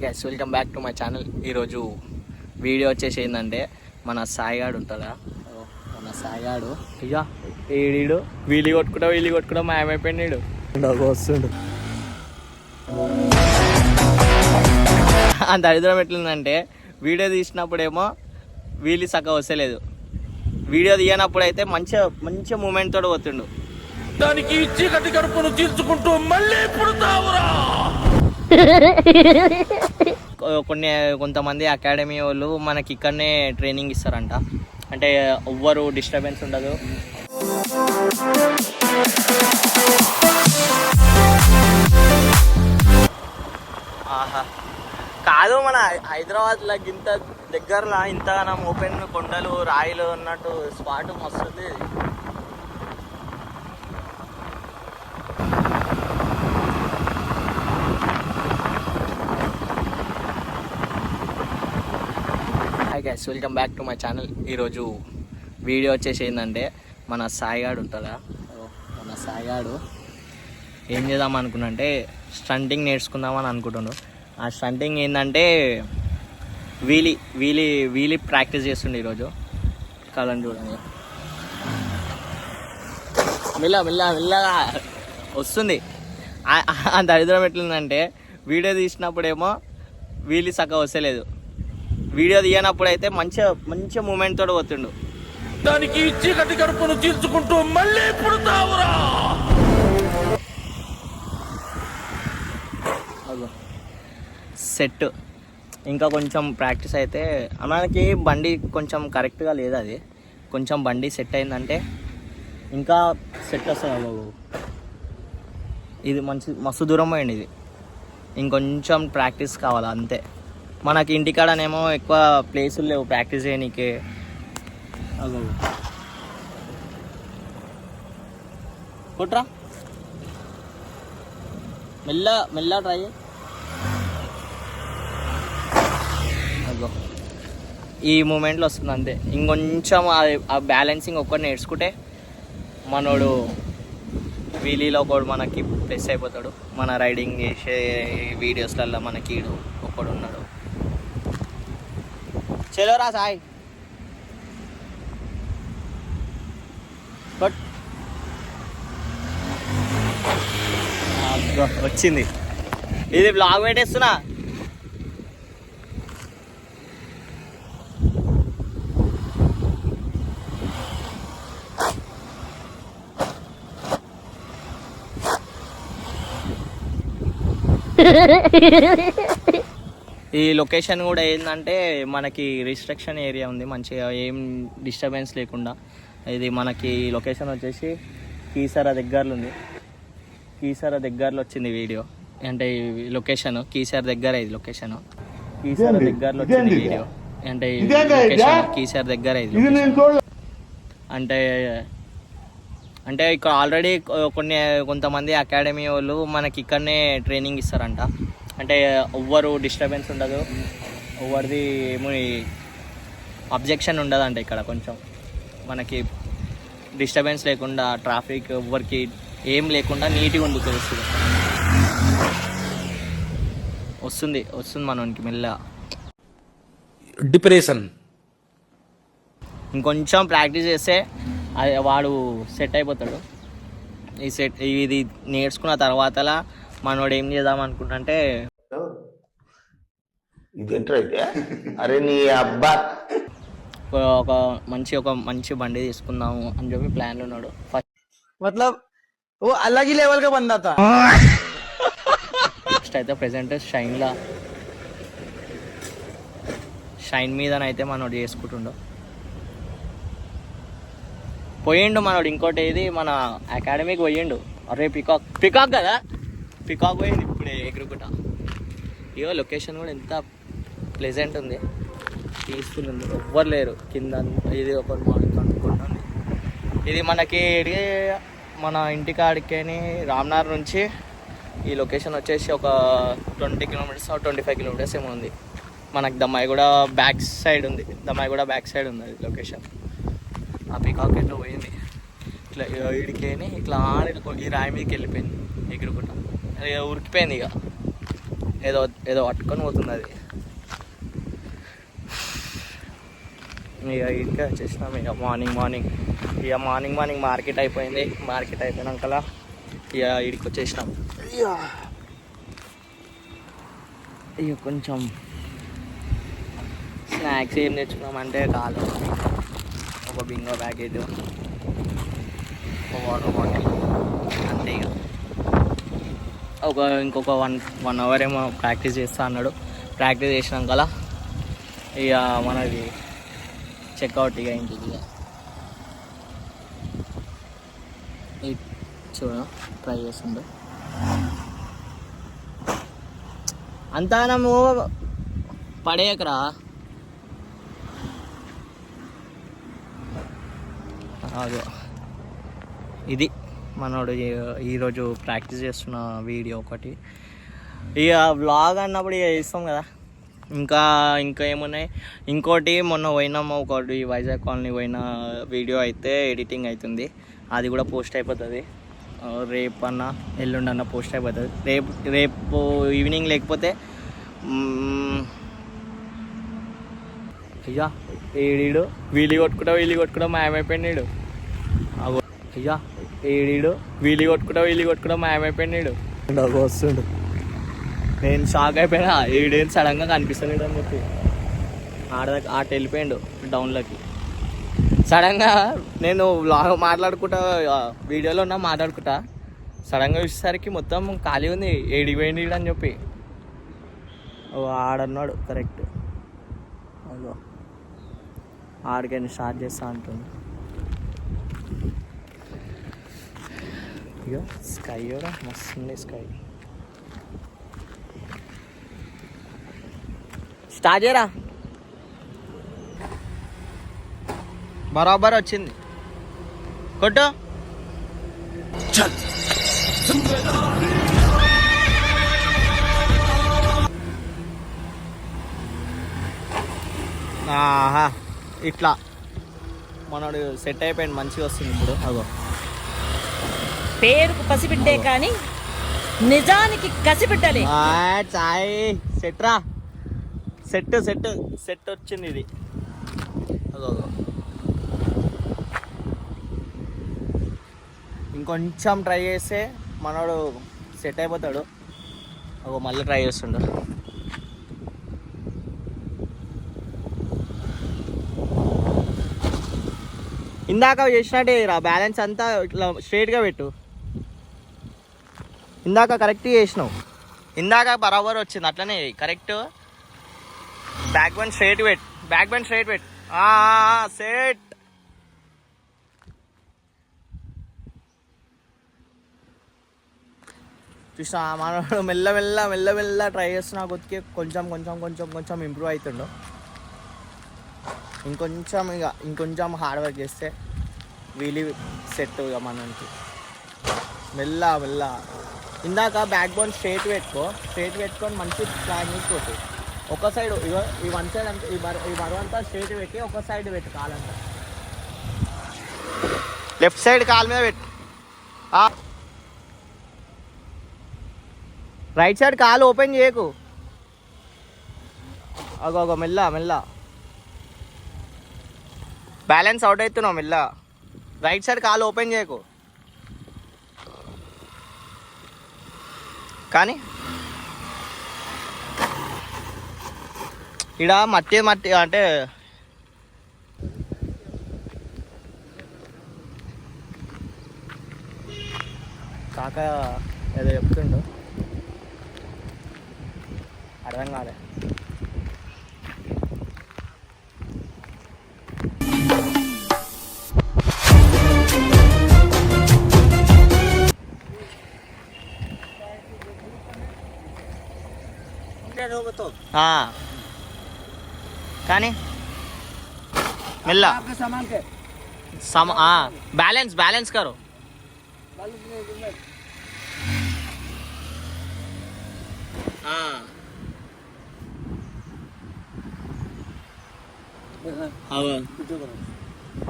Guys welcome back to my channel. ఈరోజు video వచ్చేసి ఏంటంటే మన సాయిగాడు ఉంటుందా, మన సాయిగాడు ఇక ఏడీడు వీలి కొట్టుకుంటా మాయమైపోయినాడు వస్తుండు. అంత దరిద్రం ఎట్లుందంటే వీడియో తీసినప్పుడేమో వీలి సక్క వస్తలేదు, వీడియో తీయనప్పుడు అయితే మంచిగా మూమెంట్ తోటి పోతుండు. దానికి చీకటి కడుపును తీర్చుకుంటూ మళ్ళీ పుడతావురా. కొంతమంది అకాడమీ వాళ్ళు మనకి ఇక్కడనే ట్రైనింగ్ ఇస్తారంట, అంటే ఎవ్వరు డిస్టర్బెన్స్ ఉండదు. ఆహా కాదు, మన హైదరాబాద్లో ఇంత దగ్గరలో ఇంతగానం ఓపెన్ కొండలు రాయిలు ఉన్నట్టు స్పాట్ మస్తుంది. Hi guys welcome back to my channel. ఈరోజు వీడియో వచ్చేసి ఏంటంటే మన సాయిగాడు ఉంటుందా, మన సాయిగాడు ఏం చేద్దాం అనుకున్నంటే స్టంటింగ్ నేర్చుకుందామని అనుకుంటున్నాను. ఆ స్టంటింగ్ ఏంటంటే వీలీ ప్రాక్టీస్ చేస్తుండే ఈరోజు. కాలని చూడండి, మెల్లగా వస్తుంది. ఆ దరిద్రం ఎట్లుందంటే వీడియో తీసినప్పుడేమో వీలి సక్క వస్తలేదు, వీడియో తీయనప్పుడు అయితే మంచిగా మూమెంట్ తోటి పోతుండు. దానికి చీకటి కడుపును తీర్చుకుంటూ మళ్ళీ పుడతావురా. సెట్ ఇంకా కొంచెం ప్రాక్టీస్ అయితే మనకి బండి కొంచెం కరెక్ట్గా లేదు, అది కొంచెం బండి సెట్ అయిందంటే ఇంకా సెట్ వస్తుంది బాబు. ఇది మస్తు దూరం పోయింది, ఇది ఇంకొంచెం ప్రాక్టీస్ కావాలి అంతే. మనకి ఇంటికాడనేమో ఎక్కువ ప్లేసులు లేవు ప్రాక్టీస్ చేయనీకి. కొట్రా మెల్ల ట్రై. ఈ మూమెంట్లో వస్తుంది అంతే. ఇంకొంచెం ఆ బ్యాలెన్సింగ్ ఒక్కటి నేర్చుకుంటే మనోడు వీలీలో ఒకడు మనకి ప్లస్ అయిపోతాడు. మన రైడింగ్ చేసే వీడియోస్లలో మనకి ఒకడు ఉన్నాడు. చలోరా సాయి, వచ్చింది. ఇది బ్లాగ్ పెట్టేస్తున్నా. ఈ లొకేషన్ కూడా ఏంటంటే మనకి రిస్ట్రిక్షన్ ఏరియా ఉంది, మంచిగా ఏం డిస్టర్బెన్స్ లేకుండా. ఇది మనకి లొకేషన్ వచ్చేసి కీసర దగ్గరలో ఉంది. కీసర దగ్గరలో వచ్చింది వీడియో, అంటే లొకేషన్ కీసర దగ్గర. ఇది లొకేషన్ కీసర దగ్గరలో వచ్చింది వీడియో, అంటే లొకేషన్ కీసర దగ్గర. ఇది అంటే ఇక్కడ ఆల్రెడీ కొంతమంది అకాడమీ వాళ్ళు మనకి ఇక్కడనే ట్రైనింగ్ ఇస్తారంట, అంటే ఎవ్వరు డిస్టర్బెన్స్ ఉండదు, ఎవరిది ఏమో అబ్జెక్షన్ ఉండదంట. ఇక్కడ కొంచెం మనకి డిస్టర్బెన్స్ లేకుండా, ట్రాఫిక్ ఎవ్వరికి ఏం లేకుండా నీట్గా ఉంది. తెలుస్తుంది, వస్తుంది మనకి మెల్ల. డిప్రెషన్ ఇంకొంచెం ప్రాక్టీస్ చేస్తే వాడు సెట్ అయిపోతాడు. ఇది నేర్చుకున్న తర్వాతలా మనోడు ఏం చేద్దాం అనుకుంటే అరే నీ అబ్బా ఒక మంచి బండి తీసుకుందాము అని చెప్పి ప్లాన్లో ఉన్నాడు. मतलब वो अलग ही लेवल का बंदा था. ఫస్ట్ అయితే ప్రెసెంట్ షైన్ మీదనైతే మనోడు చేసుకుంటుండో పోయిండు మనోడు. ఇంకోటి ఏది మన అకాడమీకి పోయిండు. అరే పికాక్ కదా, పికాక్ పోయింది ఇప్పుడే ఎగురుకుంటా. ఇగో లొకేషన్ కూడా ఎంత ప్లెజెంట్ ఉంది, పీస్ఫుల్ ఉంది, ఎవ్వరు లేరు కింద. ఇది ఒకటి అనుకుంటుంది. ఇది మనకి మన ఇంటికాడికేని రామ్నగర్ నుంచి ఈ లొకేషన్ వచ్చేసి ఒక 20 కిలోమీటర్స్ 25 కిలోమీటర్స్ ఏమో ఉంది. మనకి దమ్మాయిగూడ బ్యాక్ సైడ్ ఉంది అది లొకేషన్. ఆ పికాక్ ఎట్లా పోయింది ఇట్లా ఇడికేని ఇట్లా ఈ రాయి మీదకి వెళ్ళిపోయింది ఎగురుకుంటా. అది ఉరికిపోయింది. ఇక ఏదో ఏదో పట్టుకొని పోతుంది అది. ఇక ఇంటికి వచ్చేసినాం. ఇక మార్నింగ్ మార్కెట్ అయిపోయింది. మార్కెట్ అయిపోయినాకలా ఇక ఇడికి వచ్చేసినాం. ఇక కొంచెం స్నాక్స్ ఏం తెచ్చుకున్నామంటే కాలు ఒక బింగో ప్యాకేజ్, ఒక వాటర్ బాటిల్, అంతే. ఇక ఇంకొక వన్ అవర్ ఏమో ప్రాక్టీస్ చేస్తా అన్నాడు. ప్రాక్టీస్ చేసినాకలా ఇక మనది చెక్అవుట్ ఇక ఇంటికి. చూడ ట్రై చేస్తుండు. అంతా నమ్ము పడేయకరా. అదో ఇది మనోడు ఈరోజు ప్రాక్టీస్ చేస్తున్న వీడియో ఒకటి. ఇక వ్లాగ్ అన్నప్పుడు ఇక చేస్తాం కదా. ఇంకా ఏమున్నాయి, ఇంకోటి మొన్న పోయినాము ఒకటి వైజాగ్ కాలనీ పోయిన వీడియో అయితే ఎడిటింగ్ అవుతుంది. అది కూడా పోస్ట్ అయిపోతుంది. రేపు అన్న ఎల్లుండి అన్న పోస్ట్ అయిపోతుంది. రేపు ఈవినింగ్ లేకపోతే అయ్యా ఏడీడు వీలి కొట్టుకుంటా మాయమైపోయినాడు. అయ్యా ఏడీడు వీలి కొట్టుకుంటా మాయమైపోయినాడు. వస్తుండు. నేను షాక్ అయిపోయినా, ఏడేం సడన్గా కనిపిస్తలేడు అని చెప్పి ఆట వెళ్ళిపోయాడు డౌన్లోకి. సడన్గా నేను మాట్లాడుకుంటా వీడియోలో ఉన్నా మాట్లాడుకుంటా, సడన్గా చూసేసరికి మొత్తం ఖాళీ ఉంది. ఏడిపోయింది అని చెప్పి ఆడన్నాడు కరెక్ట్. అదో ఆడికైనా స్టార్ట్ చేస్తా అంటుంది. ఇక స్కై కూడా మస్తు ఉంది. స్కై స్టార్ట్ చేయరా. బరాబర్ వచ్చింది. కొట్టు. ఆహా ఇట్లా మనోడు సెట్ అయిపోయింది. మంచిగా వస్తుంది ఇప్పుడు. అగో పేరుకు పసిబిడ్డే కానీ నిజానికి కసిబిడ్డలే. చాయ్ సెట్ రా. సెట్ వచ్చింది ఇది. అదో ఇంకొంచెం ట్రై చేస్తే మనోడు సెట్ అయిపోతాడు. అగో మళ్ళీ ట్రై చేస్తుండు. ఇందాక చేసినట్టే రా. బ్యాలెన్స్ అంతా ఇట్లా స్ట్రైట్గా పెట్టు. ఇందాక కరెక్ట్ చేసినావు. ఇందాక బరాబర్ వచ్చింది. అట్లనే కరెక్ట్. బ్యాక్ బెండ్ స్ట్రైట్ పెట్టు. సెట్. చూసా మనోడు మెల్ల ట్రై చేస్తున్నా కొద్దికి కొంచెం ఇంప్రూవ్ అవుతుండు. ఇంకొంచెం హార్డ్ వర్క్ చేస్తే వీలీ సెట్ ఇక మనకి. మెల్ల ఇందాక బ్యాక్ బోన్ స్ట్రైట్ పెట్టుకొని మంచి ప్లాన్ తీసుకోవచ్చు. ఒక సైడ్ ఈ వన్ సైడ్ అంతా ఈ బరువు అంతా స్ట్రైట్ పెట్టి ఒక సైడ్ పెట్టు. కాలంతా లెఫ్ట్ సైడ్ కాలు మీద పెట్టు. రైట్ సైడ్ కాలు ఓపెన్ చేయకు. అగో మెల్ల బ్యాలెన్స్ అవుట్ అవుతున్నావు. మెల్ల రైట్ సైడ్ కాలు ఓపెన్ చేయకు. కానీ ఇక్కడ మట్టి అంటే కాక ఏదో చెప్తుండు, అర్థం కాలే. కానీ మెల్ల बैलेंस करो.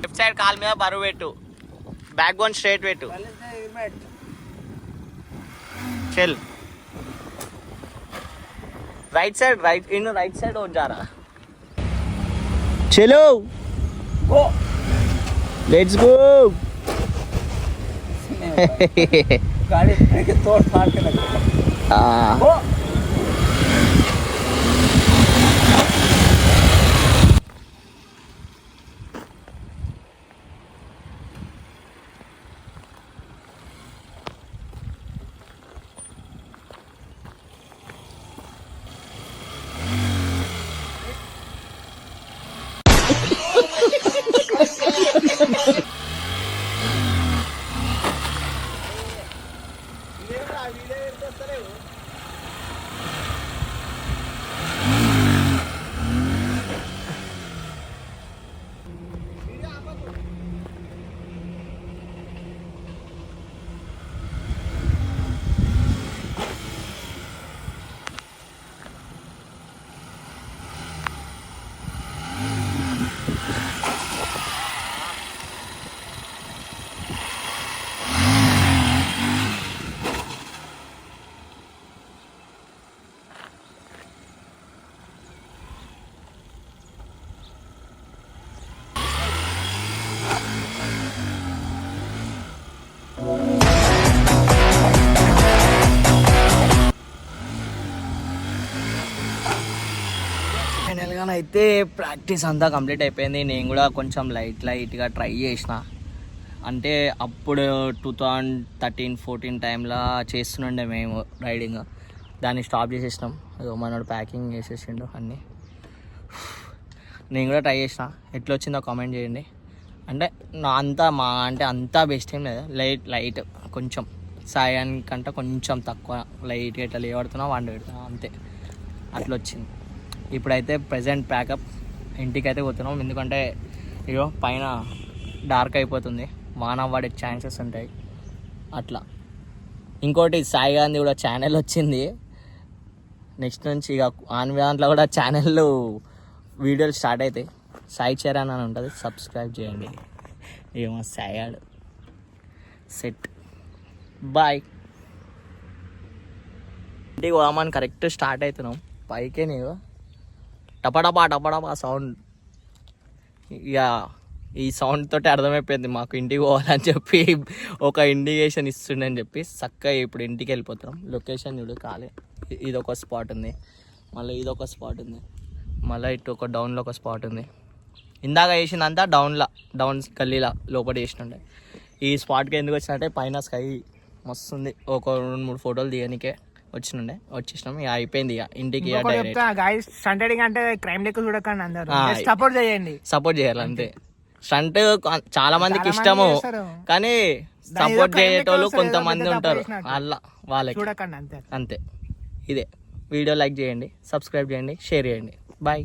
लेफ्ट साइड काल మీద బరువు పెట్టు. బ్యాక్ బోన్ స్ట్రైట్ పెట్టు. చెల్ రైట్ సైడ్ हो जा रहा चलो लेट्स गो गाड़ी तोड़ फाड़ के लगे ఫైనల్గా అయితే ప్రాక్టీస్ అంతా కంప్లీట్ అయిపోయింది. నేను కూడా కొంచెం లైట్గా ట్రై చేసిన. అంటే అప్పుడు 2013-14 టైంలో చేస్తుండే మేము రైడింగ్. దాన్ని స్టాప్ చేసేసినాం. అదో మనోడు ప్యాకింగ్ చేసేసిండు అన్నీ. నేను కూడా ట్రై చేసిన. ఎట్లా వచ్చిందో కామెంట్ చేయండి. అంటే అంతా బెస్ట్ ఏం లేదు, లైట్ కొంచెం సాయానికంటే కొంచెం తక్కువ లైట్గా ఇట్లా లేవడుతున్నా వండి పెడుతున్నా అంతే, అట్లా వచ్చింది. ఇప్పుడైతే ప్రజెంట్ ప్యాకప్ ఇంటికైతే పోతున్నాం. ఎందుకంటే ఇగో పైన డార్క్ అయిపోతుంది, వాన పడే ఛాన్సెస్ ఉంటాయి అట్లా. ఇంకోటి సాయి గాంధీ కూడా ఛానల్ వచ్చింది. నెక్స్ట్ నుంచి ఇక ఆన్వి దాంట్లో కూడా ఛానల్లో వీడియోలు స్టార్ట్ అవుతాయి. సాయి చరణ్ అని ఉంటుంది, సబ్స్క్రైబ్ చేయండి. ఏమో సాయాడు సెట్. బాయ్. ఇంటికి పోదామని కరెక్ట్ స్టార్ట్ అవుతున్నాం. పైకే నీవు టపడపా సౌండ్. ఇక ఈ సౌండ్ తోటి అర్థమైపోయింది మాకు ఇంటికి పోవాలని చెప్పి ఒక ఇండికేషన్ ఇస్తుండని చెప్పి చక్కగా ఇప్పుడు ఇంటికి వెళ్ళిపోతున్నాం. లొకేషన్ చూడు కాలే. ఇదొక స్పాట్ ఉంది, మళ్ళీ ఇదొక స్పాట్ ఉంది, మళ్ళీ ఇటు ఒక డౌన్లో ఒక స్పాట్ ఉంది. ఇందాక వేసిందంతా డౌన్ గల్లీలా లోపల వేసినుండే. ఈ స్పాట్కి ఎందుకు వచ్చినట్టే పైన స్కై మస్తు ఉంది. ఒక 2-3 ఫోటోలు దిగనికే వచ్చేసినాం. ఇక అయిపోయింది. ఇక ఇంటికి అంటే క్రైమ్ లెక్క చూడకండి, అందరూ సపోర్ట్ చేయండి. సపోర్ట్ చేయాలి అంతే. స్టంట్ చాలా మందికి ఇష్టము, కానీ సపోర్ట్ చేసేటోళ్ళు కొంతమంది ఉంటారు, వాళ్ళకి చూడకండి అంతే. ఇదే వీడియో లైక్ చేయండి, సబ్స్క్రైబ్ చేయండి, షేర్ చేయండి. బాయ్.